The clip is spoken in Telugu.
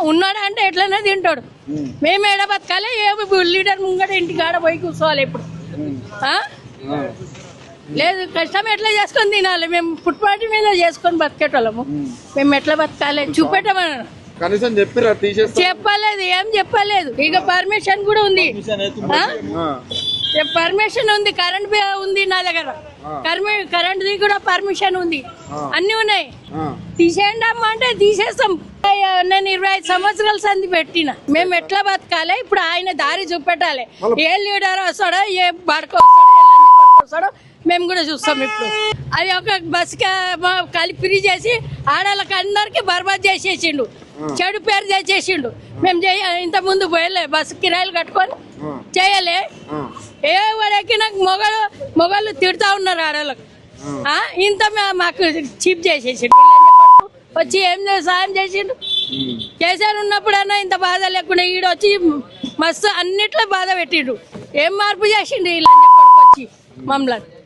ఉన్నాడు అంటే ఎట్లనే తింటాడు. మేము ఏడ బతకాలి, ఏ లీడర్ ముంగట ఇంటికి ఆడ పోయి కూర్చోవాలి ఇప్పుడు. లేదు, కష్టం ఎట్లా చేసుకొని తినాలి. మేము ఫుట్పాత్ మీద చేసుకొని బతికేటోళ్ళము. మేము ఎట్లా బతకాలి చూపెట్టమన్నా. కనీసం చెప్పలేదు, ఏం చెప్పలేదు. ఇక పర్మిషన్ కూడా ఉంది, పర్మిషన్ ఉంది, కరెంట్ ఉంది నా దగ్గర, కరెంట్ ది కూడా పర్మిషన్ ఉంది, అన్ని ఉన్నాయి. తీసేయండి అమ్మ అంటే తీసేస్తాం. నేను 25 సంవత్సరాల సంది పెట్టిన. మేము ఎట్లా బతకాలి ఇప్పుడు, ఆయన దారి చూపెట్టాలి. ఏ లీడర్ వస్తాడో, ఏ బడక వస్తాడో మేము కూడా చూస్తాం. ఇప్పుడు అది ఒక బస్ కలిపి ఫ్రీ చేసి ఆడవాళ్ళకి అందరికి బర్బాద్ చేసేసిండు, చెడు పేరు తెచ్చేసిండు. మేము ఇంత ముందు పోయలే, బస్సు కిరాయిలు కట్టుకొని చేయలే. ఏ వాడకి నాకు మొగలు తిడుతా ఉన్నారు ఆడవాళ్ళకి. ఇంత మాకు చీప్ చేసేసిండు. వచ్చి ఏం సాయం చేసిండు. కేసీఆర్ ఉన్నప్పుడైనా ఇంత బాధ లేకుండా ఈడొచ్చి మస్తు అన్నిట్లో బాధ పెట్టిండు. ఏం మార్పు చేసిండు వీళ్ళని వచ్చి మమ్మల్ని.